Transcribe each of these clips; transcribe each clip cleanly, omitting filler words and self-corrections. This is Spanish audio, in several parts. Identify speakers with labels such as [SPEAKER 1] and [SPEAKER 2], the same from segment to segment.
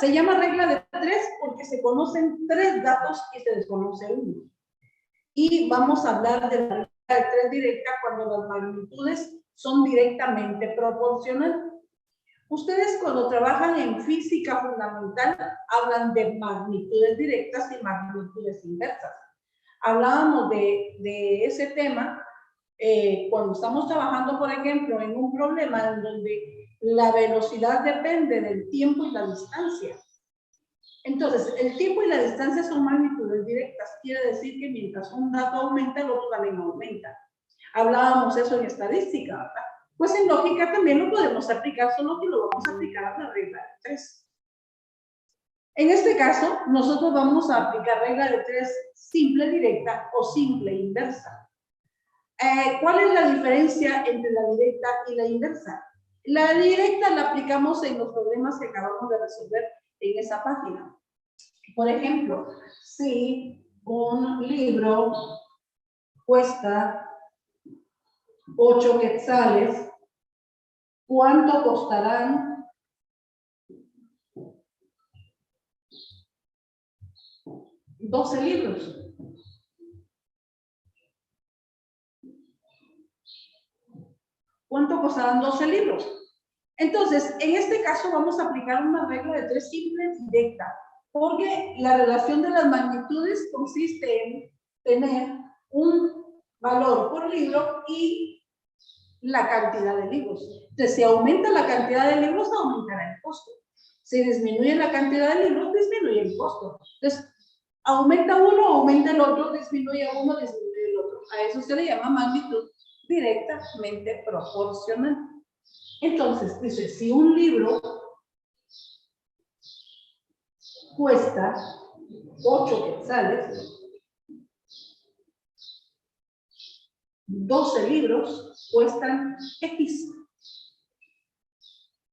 [SPEAKER 1] se llama regla de 3 porque se conocen 3 datos y se desconoce uno. Y vamos a hablar de la regla de 3 directa cuando las magnitudes son directamente proporcionales. Ustedes cuando trabajan en física fundamental hablan de magnitudes directas y magnitudes inversas. Hablábamos de ese tema cuando estamos trabajando, por ejemplo, en un problema en donde la velocidad depende del tiempo y la distancia. Entonces, el tiempo y la distancia son magnitudes directas. Quiere decir que mientras un dato aumenta, el otro también aumenta. Hablábamos eso en estadística, ¿verdad? Pues en lógica también lo podemos aplicar, solo que lo vamos a aplicar a la regla de 3. En este caso, nosotros vamos a aplicar regla de 3 simple directa o simple inversa. ¿Cuál es la diferencia entre la directa y la inversa? La directa la aplicamos en los problemas que acabamos de resolver en esa página. Por ejemplo, si un libro cuesta 8 quetzales, ¿cuánto costarán 12 libros? ¿Cuánto costarán 12 libros? Entonces, en este caso vamos a aplicar una regla de 3 simple directa, porque la relación de las magnitudes consiste en tener un valor por libro y la cantidad de libros. Entonces, si aumenta la cantidad de libros, aumentará el costo. Si disminuye la cantidad de libros, disminuye el costo. Entonces, aumenta uno, aumenta el otro, disminuye uno, disminuye el otro. A eso se le llama magnitud directamente proporcional. Entonces, dice, si un libro cuesta 8 quetzales, 12 libros cuestan X.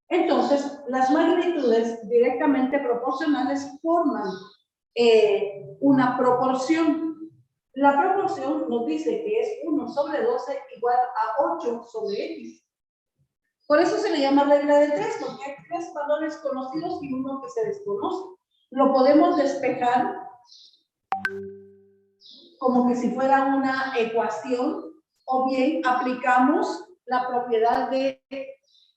[SPEAKER 1] Entonces, las magnitudes directamente proporcionales forman una proporción. La proporción nos dice que es 1 sobre 12 igual a 8 sobre X. Por eso se le llama regla de 3, porque hay 3 valores conocidos y uno que se desconoce. Lo podemos despejar como que si fuera una ecuación, o bien aplicamos la propiedad de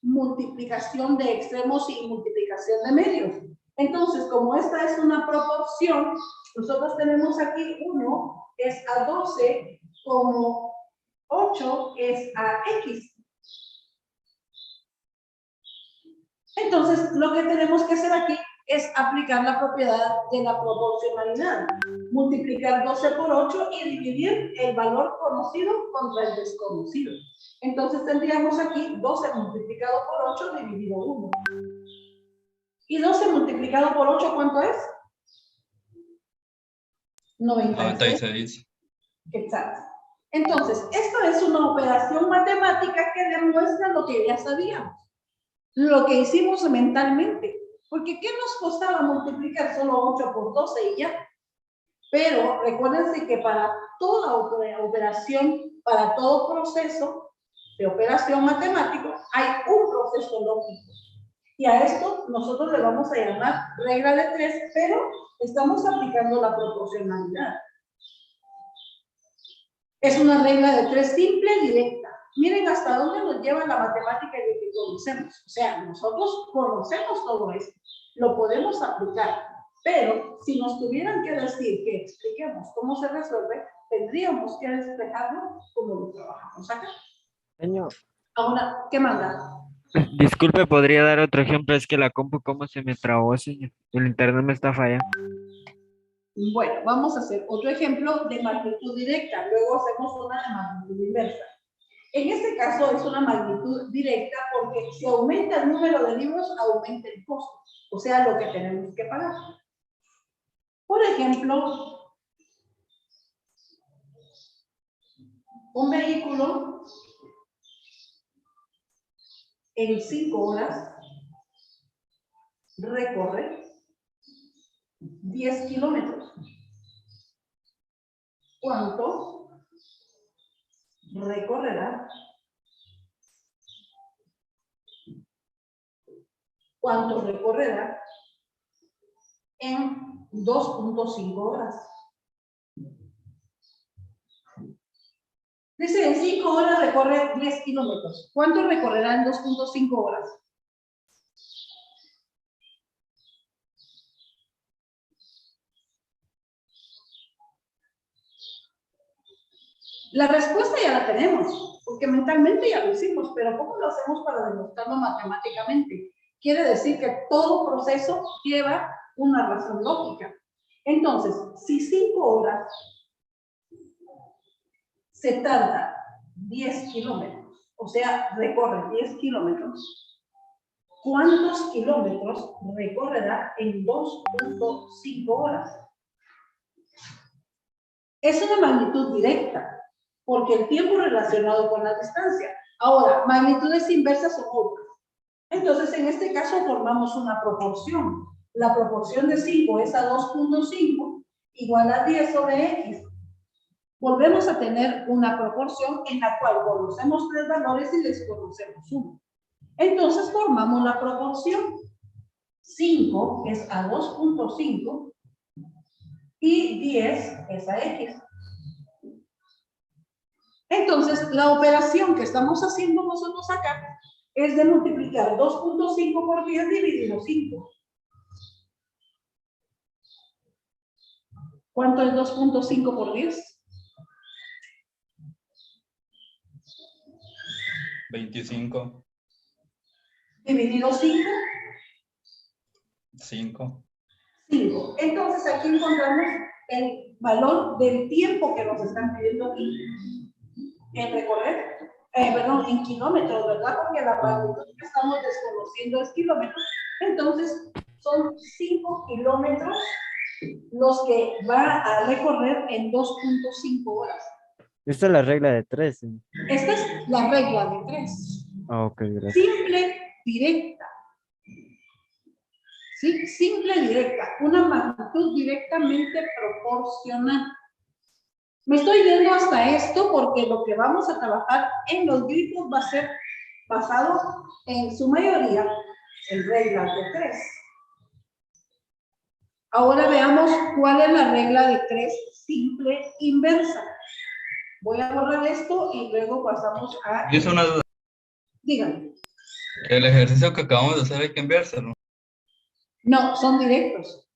[SPEAKER 1] multiplicación de extremos y multiplicación de medios. Entonces, como esta es una proporción, nosotros tenemos aquí 1 es a 12 como 8 es a X. Entonces, lo que tenemos que hacer aquí es aplicar la propiedad de la proporcionalidad. Multiplicar 12 por 8 y dividir el valor conocido contra el desconocido. Entonces tendríamos aquí 12 multiplicado por 8 dividido 1. ¿Y 12 multiplicado por 8 cuánto es? 96 quetzales. Entonces, esto es una operación matemática que demuestra lo que ya sabíamos. Lo que hicimos mentalmente. Porque ¿qué nos costaba multiplicar solo 8 por 12 y ya? Pero recuérdense que para toda operación, para todo proceso de operación matemático, hay un proceso lógico. Y a esto nosotros le vamos a llamar regla de 3, pero estamos aplicando la proporcionalidad. Es una regla de 3 simple, directa. Miren hasta dónde nos lleva la matemática y lo que conocemos. O sea, nosotros conocemos todo esto, lo podemos aplicar, pero si nos tuvieran que decir que expliquemos cómo se resuelve, tendríamos que despejarlo como lo trabajamos acá.
[SPEAKER 2] Señor,
[SPEAKER 1] Ahora, ¿qué manda?
[SPEAKER 2] disculpe, podría dar otro ejemplo, es que la compu cómo se me trabó, señor. El internet me está fallando.
[SPEAKER 1] Bueno, vamos a hacer otro ejemplo de magnitud directa, luego hacemos una de magnitud inversa. En este caso es una magnitud directa porque si aumenta el número de libros, aumenta el costo, o sea, lo que tenemos que pagar. Por ejemplo, un vehículo en 5 horas recorre 10 kilómetros. ¿Cuánto recorrerá? ¿Cuánto recorrerá en 2.5 horas. Dice, en 5 horas recorre 10 kilómetros. ¿Cuánto recorrerá en 2.5 horas? La respuesta ya la tenemos, porque mentalmente ya lo hicimos, pero ¿cómo lo hacemos para demostrarlo matemáticamente? Quiere decir que todo proceso lleva una razón lógica. Entonces, si 5 horas se tarda 10 kilómetros, o sea, recorre 10 kilómetros, ¿cuántos kilómetros recorrerá en 2.5 horas? Es una magnitud directa, porque el tiempo relacionado con la distancia. Ahora, magnitudes inversas son otras. Entonces, en este caso formamos una proporción. La proporción de 5 es a 2.5 igual a 10 sobre x. Volvemos a tener una proporción en la cual conocemos 3 valores y desconocemos 1. Entonces, formamos la proporción. 5 es a 2.5 y 10 es a x. Entonces, la operación que estamos haciendo nosotros acá es de multiplicar 2.5 por 10 dividido 5. ¿Cuánto es 2.5 por 10?
[SPEAKER 3] 25.
[SPEAKER 1] Dividido 5.
[SPEAKER 3] 5.
[SPEAKER 1] 5. Entonces, aquí encontramos el valor del tiempo que nos están pidiendo aquí en recorrer, perdón, en kilómetros, ¿verdad? Porque la magnitud que estamos desconociendo es kilómetros. Entonces, son 5 kilómetros los que va a recorrer en 2.5 horas.
[SPEAKER 2] Esta es la regla de 3.
[SPEAKER 1] Esta es la regla de 3.
[SPEAKER 2] Ah, ok, gracias.
[SPEAKER 1] Simple, directa. ¿Sí? Simple, directa. Una magnitud directamente proporcional. Me estoy yendo hasta esto porque lo que vamos a trabajar en los grifos va a ser basado en su mayoría en reglas de 3. Ahora veamos cuál es la regla de 3 simple inversa. Voy a borrar esto y luego pasamos a...
[SPEAKER 3] Y es una duda.
[SPEAKER 1] Díganme.
[SPEAKER 3] El ejercicio que acabamos de hacer hay que enviárselo.
[SPEAKER 1] No, son directos.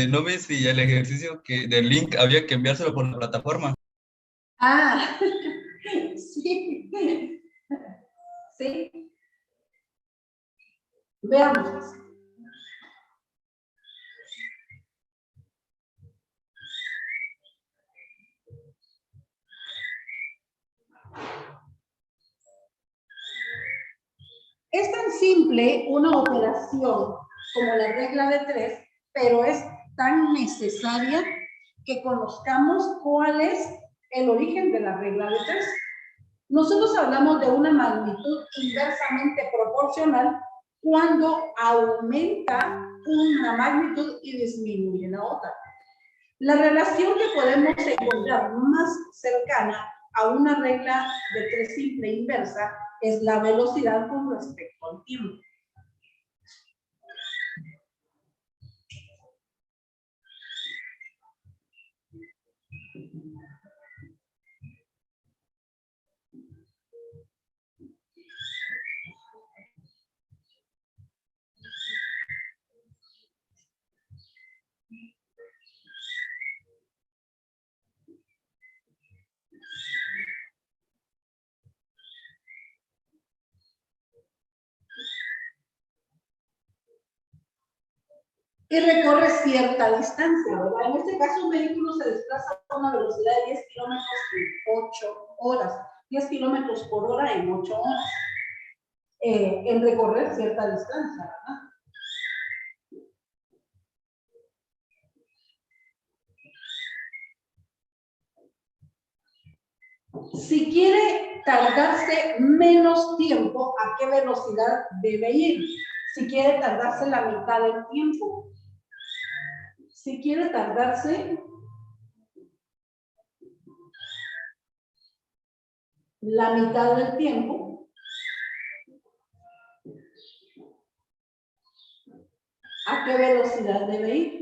[SPEAKER 3] ¿No ves si el ejercicio del link había que enviárselo por la plataforma?
[SPEAKER 1] Ah, sí. Sí. Veamos. Es tan simple una operación como la regla de 3, pero es tan necesaria que conozcamos cuál es el origen de la regla de 3. Nosotros hablamos de una magnitud inversamente proporcional cuando aumenta una magnitud y disminuye la otra. La relación que podemos encontrar más cercana a una regla de 3 simple inversa es la velocidad con respecto al tiempo. Y recorre cierta distancia, ¿verdad? En este caso, un vehículo se desplaza a una velocidad de 10 kilómetros en 8 horas. 10 kilómetros por hora en 8 horas. En recorrer cierta distancia, ¿verdad? Si quiere tardarse menos tiempo, ¿a qué velocidad debe ir? Si quiere tardarse la mitad del tiempo. Si quiere tardarse la mitad del tiempo, ¿A qué velocidad debe ir?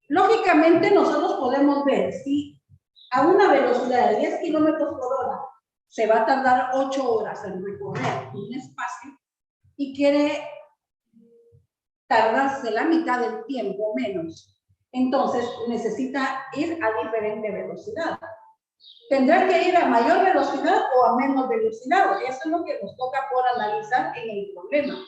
[SPEAKER 1] Lógicamente nosotros podemos ver si a una velocidad de 10 kilómetros por hora se va a tardar 8 horas en recorrer un espacio y quiere tardarse la mitad del tiempo menos. Entonces necesita ir a diferente velocidad. Tendrá que ir a mayor velocidad o a menos velocidad. Eso es lo que nos toca por analizar en el problema.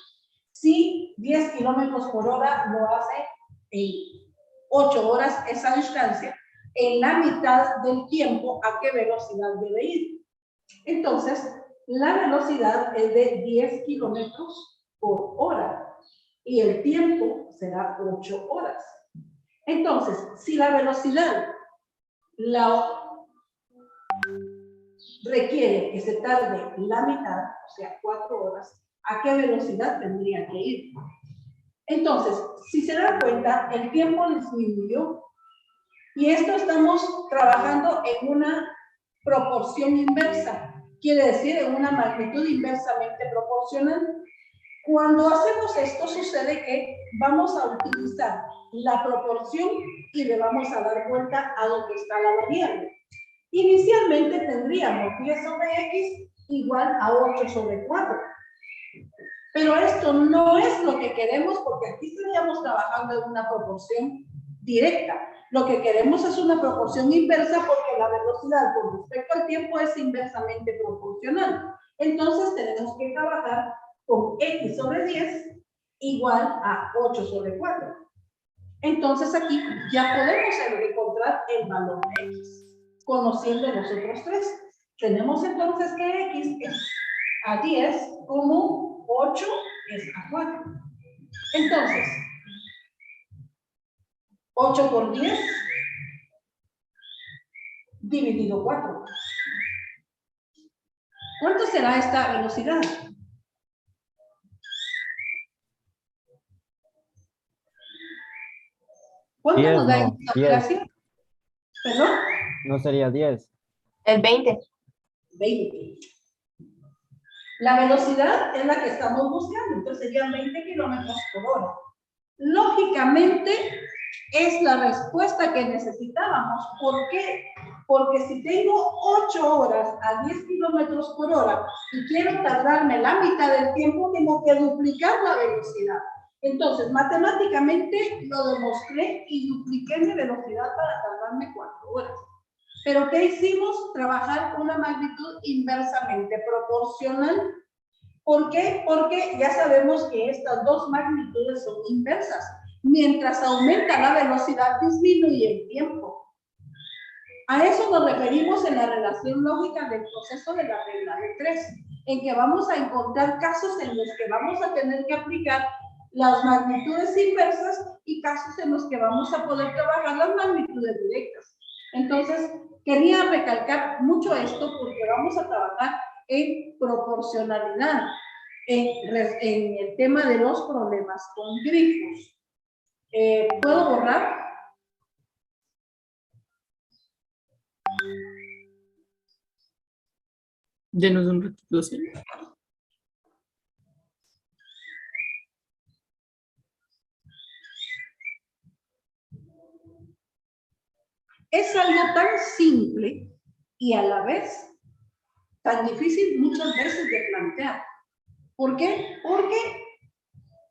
[SPEAKER 1] Si 10 kilómetros por hora lo hace en 8 horas esa distancia, en la mitad del tiempo, ¿a qué velocidad debe ir? Entonces, la velocidad es de 10 kilómetros por hora y el tiempo será 8 horas. Entonces, si la velocidad requiere que se tarde la mitad, o sea, 4 horas, ¿a qué velocidad tendría que ir? Entonces, si se dan cuenta, el tiempo disminuyó y esto estamos trabajando en una proporción inversa, quiere decir en una magnitud inversamente proporcional. Cuando hacemos esto sucede que vamos a utilizar la proporción y le vamos a dar vuelta a donde está la variable. Inicialmente tendríamos 10 sobre x igual a 8 sobre 4. Pero esto no es lo que queremos porque aquí estaríamos trabajando en una proporción directa. Lo que queremos es una proporción inversa porque la velocidad con respecto al tiempo es inversamente proporcional. Entonces tenemos que trabajar con x sobre 10 igual a 8 sobre 4. Entonces aquí ya podemos encontrar el valor de x, conociendo los otros tres. Tenemos entonces que x es a 10 como 8 es a 4. Entonces, 8 por 10 dividido 4. ¿Cuánto será esta velocidad? ¿Cuánto
[SPEAKER 4] 10,
[SPEAKER 1] nos da
[SPEAKER 4] no,
[SPEAKER 1] esta
[SPEAKER 4] 10.
[SPEAKER 1] operación? ¿Perdón?
[SPEAKER 4] No sería 10.
[SPEAKER 5] El 20.
[SPEAKER 1] 20. La velocidad es la que estamos buscando, entonces serían 20 kilómetros por hora. Lógicamente, es la respuesta que necesitábamos. ¿Por qué? Porque si tengo 8 horas a 10 kilómetros por hora y quiero tardarme la mitad del tiempo, tengo que duplicar la velocidad. Entonces, matemáticamente lo demostré y dupliqué mi velocidad para tardarme 4 horas. ¿Pero qué hicimos? Trabajar con una magnitud inversamente proporcional. ¿Por qué? Porque ya sabemos que estas dos magnitudes son inversas. Mientras aumenta la velocidad, disminuye el tiempo. A eso nos referimos en la relación lógica del proceso de la regla de 3, en que vamos a encontrar casos en los que vamos a tener que aplicar las magnitudes inversas y casos en los que vamos a poder trabajar las magnitudes directas. Entonces, quería recalcar mucho esto porque vamos a trabajar en proporcionalidad en el tema de los problemas con grifos. ¿Puedo borrar?
[SPEAKER 5] Denos un ratito, señor.
[SPEAKER 1] Es algo tan simple y a la vez tan difícil muchas veces de plantear. ¿Por qué? Porque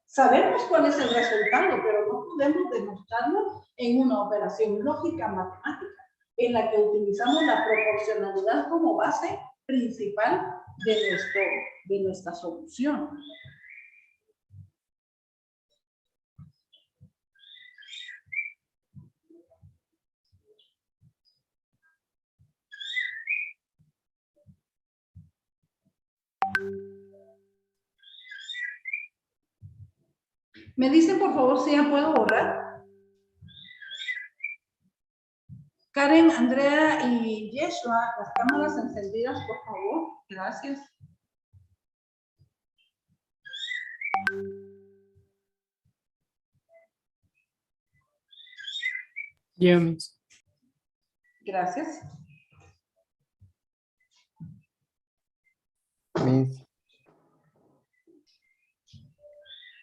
[SPEAKER 1] sabemos cuál es el resultado, pero no podemos demostrarlo en una operación lógica matemática, en la que utilizamos la proporcionalidad como base principal de nuestra solución. ¿Me dicen por favor si ya puedo borrar? Karen, Andrea y Yeshua, las cámaras encendidas, por favor. Gracias.
[SPEAKER 5] Dígame.
[SPEAKER 1] Gracias.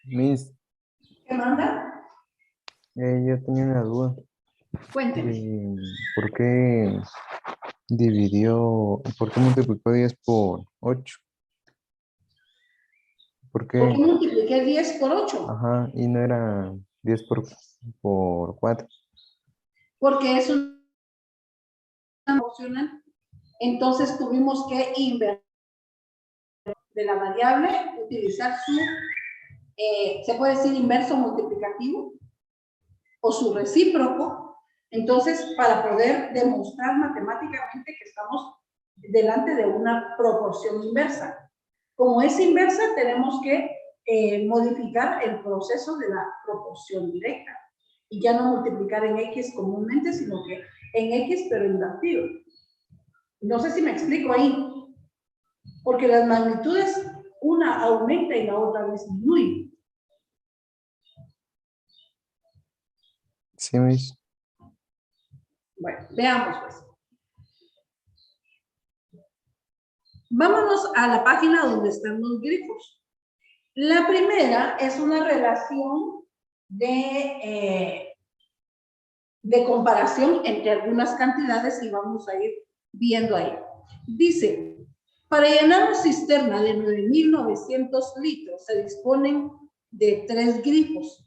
[SPEAKER 4] Miss,
[SPEAKER 1] ¿Qué manda?
[SPEAKER 4] yo tenía una duda.
[SPEAKER 1] Cuénteme.
[SPEAKER 4] ¿Por qué por qué multiplicó 10 por 8? ¿Por
[SPEAKER 1] ¿Por qué
[SPEAKER 4] qué?
[SPEAKER 1] multipliqué 10 por 8?
[SPEAKER 4] Ajá, y no era 10 por 4.
[SPEAKER 1] Porque es una proporcional. Entonces tuvimos que invertir de la variable, utilizar su, se puede decir inverso multiplicativo o su recíproco. Entonces, para poder demostrar matemáticamente que estamos delante de una proporción inversa. Como es inversa, tenemos que modificar el proceso de la proporción directa y ya no multiplicar en X comúnmente, sino que en X pero invertido. No sé si me explico ahí, porque las magnitudes, una aumenta y la otra disminuye.
[SPEAKER 4] Sí, Miss.
[SPEAKER 1] Bueno, veamos pues. Vámonos a la página donde están los grifos. La primera es una relación de comparación entre algunas cantidades y vamos a ir viendo ahí. Dice, para llenar una cisterna de 9.900 litros se disponen de 3 grifos.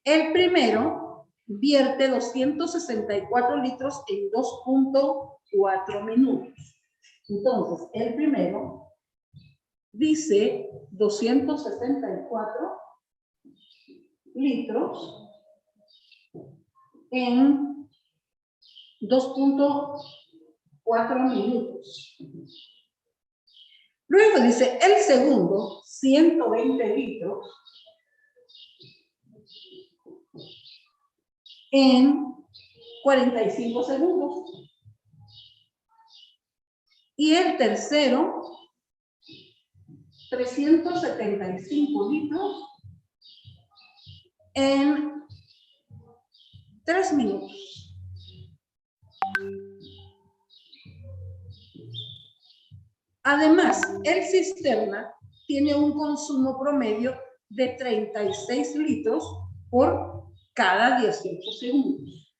[SPEAKER 1] El primero vierte 264 litros en 2.4 minutos. Entonces, el primero dice 264 litros en 2.4 minutos. Luego dice el segundo, 120 litros en 45 segundos. Y el tercero, 375 litros en 3 minutos. Además, el cisterna tiene un consumo promedio de 36 litros por cada 18 segundos.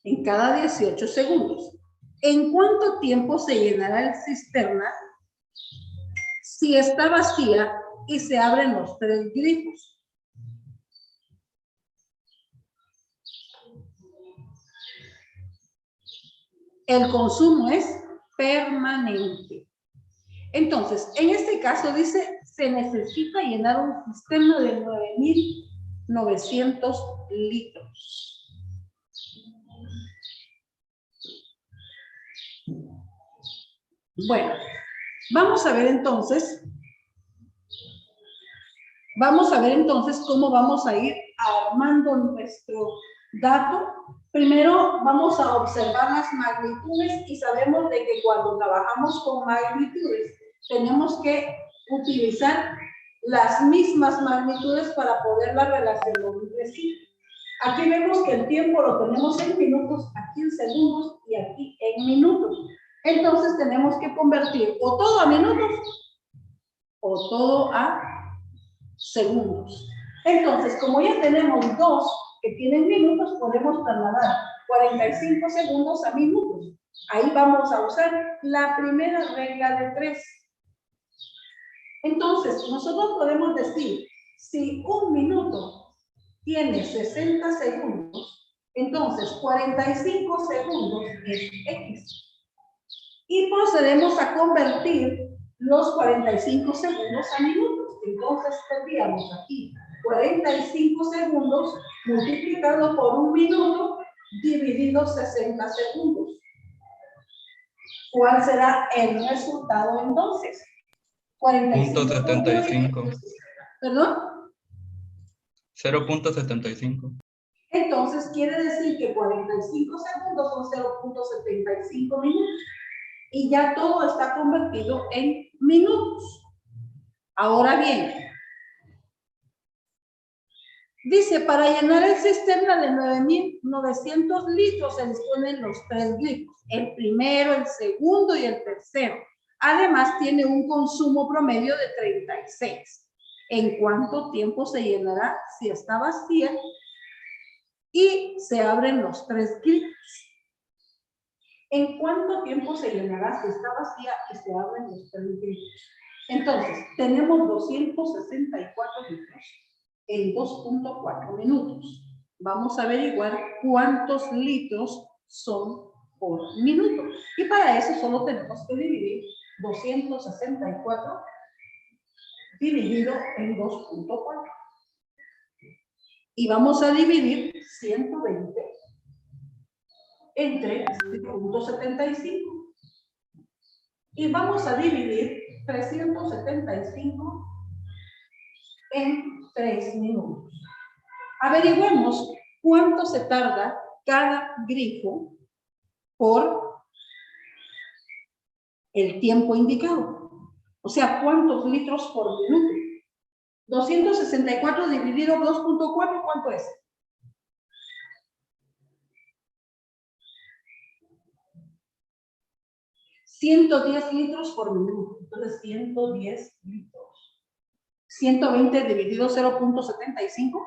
[SPEAKER 1] En cada 18 segundos. ¿En cuánto tiempo se llenará el cisterna si está vacía y se abren los 3 grifos? El consumo es permanente. Entonces, en este caso dice, se necesita llenar un cisterna de 9.900 litros. Bueno, vamos a ver entonces cómo vamos a ir armando nuestro dato. Primero vamos a observar las magnitudes y sabemos de que cuando trabajamos con magnitudes tenemos que utilizar las mismas magnitudes para poderlas relacionar entre sí. Aquí vemos que el tiempo lo tenemos en minutos, aquí en segundos y aquí en minutos. Entonces tenemos que convertir o todo a minutos o todo a segundos. Entonces, como ya tenemos dos que tienen minutos, podemos trasladar 45 segundos a minutos. Ahí vamos a usar la primera regla de 3. Entonces, nosotros podemos decir, si un minuto tiene 60 segundos, entonces 45 segundos es X. Y procedemos a convertir los 45 segundos a minutos. Entonces tendríamos aquí 45 segundos multiplicado por un minuto dividido 60 segundos. ¿Cuál será el resultado entonces? 45.
[SPEAKER 3] .75.
[SPEAKER 1] ¿Perdón?
[SPEAKER 3] 0.75.
[SPEAKER 1] Entonces quiere decir que 45 segundos son 0.75 minutos. Y ya todo está convertido en minutos. Ahora bien, Dice, para llenar el cisterna de 9.900 litros se disponen los 3 grifos, el primero, el segundo y el tercero. Además, tiene un consumo promedio de 36. ¿En cuánto tiempo se llenará si está vacía? Y se abren los 3 grifos. ¿En cuánto tiempo se llenará si está vacía y se abren los 3 grifos? Entonces, tenemos 264 litros en 2.4 minutos. Vamos a averiguar cuántos litros son por minuto. Y para eso solo tenemos que dividir 264 dividido en 2.4. Y vamos a dividir 120 entre 0.75. Y vamos a dividir 375 en 3 minutos. Averigüemos cuánto se tarda cada grifo por el tiempo indicado. O sea, cuántos litros por minuto. 264 dividido 2.4, ¿cuánto es? $110 litros por minuto. Entonces, 110 litros. 120 dividido 0.75.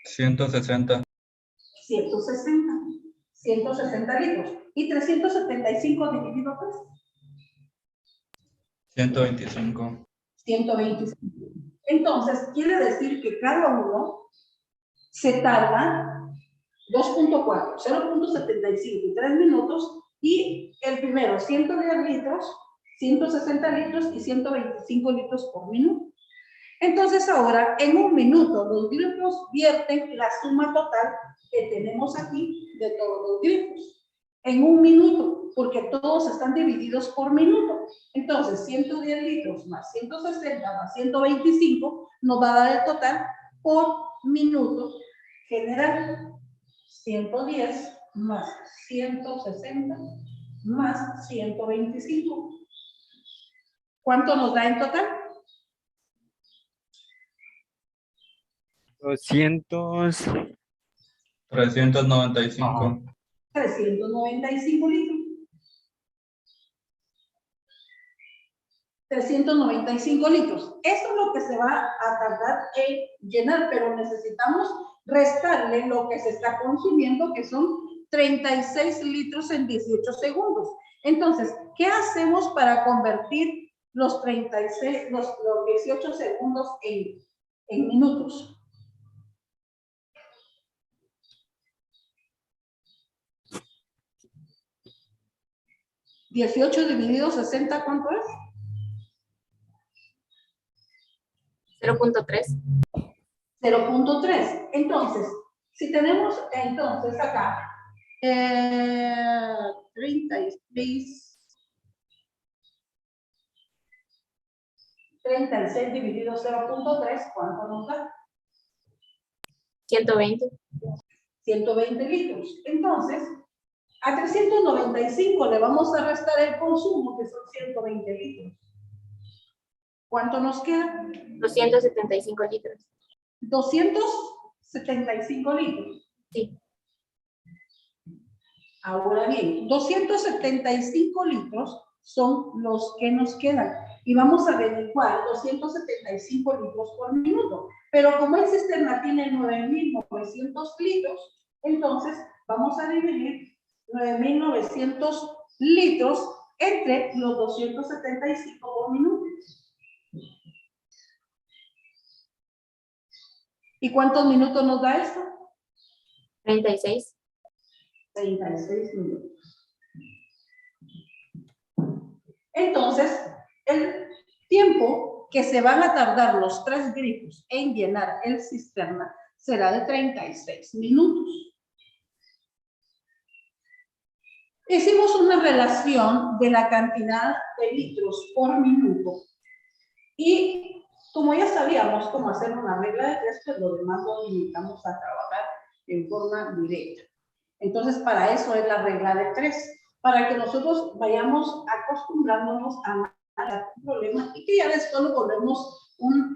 [SPEAKER 3] 160.
[SPEAKER 1] 160 litros. Y 375 dividido 3.
[SPEAKER 3] 125.
[SPEAKER 1] 125. Entonces, quiere decir que cada uno se tarda 2.4, 0.75 y 3 minutos, y el primero 110 litros, 160 litros y 125 litros por minuto. Entonces ahora, en un minuto, los grifos vierten la suma total que tenemos aquí de todos los grifos. En un minuto, porque todos están divididos por minuto. Entonces, 110 litros más 160 más 125 nos va a dar el total por minuto general. 110 más 160 más 125. ¿Cuánto nos da en total?
[SPEAKER 2] 200.
[SPEAKER 3] 395.
[SPEAKER 1] 395 litros. 395 litros. Esto es lo que se va a tardar en llenar, pero necesitamos restarle lo que se está consumiendo, que son 36 litros en 18 segundos. Entonces, ¿qué hacemos para convertir los 36, los 18 segundos en minutos? ¿18 dividido 60 cuánto es?
[SPEAKER 5] 0.3.
[SPEAKER 1] 0.3. Entonces, si tenemos entonces acá 36 dividido 0.3, ¿cuánto nos da?
[SPEAKER 5] 120.
[SPEAKER 1] 120 litros. Entonces, a 395 le vamos a restar el consumo, que son 120 litros. ¿Cuánto nos queda?
[SPEAKER 5] 275 litros.
[SPEAKER 1] 275 litros.
[SPEAKER 5] Sí.
[SPEAKER 1] Ahora bien, 275 litros son los que nos quedan. Y vamos a averiguar 275 litros por minuto. Pero como el cisterna tiene 9.900 litros, entonces vamos a dividir 9.900 litros entre los 275 por minuto. ¿Y cuántos minutos nos da esto?
[SPEAKER 5] 36.
[SPEAKER 1] 36 minutos. Entonces, el tiempo que se van a tardar los 3 grifos en llenar el cisterna será de 36 minutos. Hicimos una relación de la cantidad de litros por minuto y como ya sabíamos cómo hacer una regla de 3, pues lo demás lo limitamos a trabajar en forma directa. Entonces, para eso es la regla de 3. para que nosotros vayamos acostumbrándonos a un problema y que ya después lo volvemos un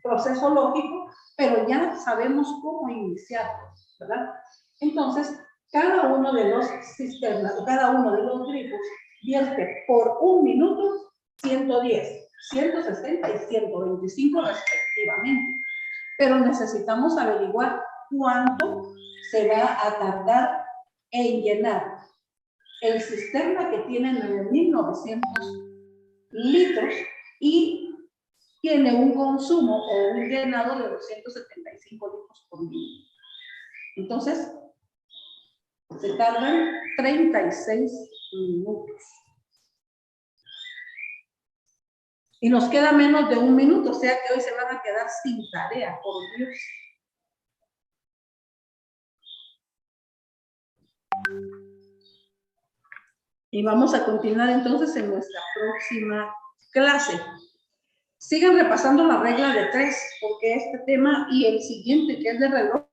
[SPEAKER 1] proceso lógico, pero ya sabemos cómo iniciarlo, ¿verdad? Entonces, cada uno de los cisternas, cada uno de los grifos vierte por un minuto 110, 160 y 125 respectivamente. Pero necesitamos averiguar cuánto se va a tardar en llenar el cisterna que tiene 9.900 litros y tiene un consumo o un llenado de 275 litros por minuto. Entonces, se tardan 36 minutos. Y nos queda menos de un minuto, o sea que hoy se van a quedar sin tarea, por Dios. Y vamos a continuar entonces en nuestra próxima clase. Sigan repasando la regla de 3, porque este tema y el siguiente, que es de reloj,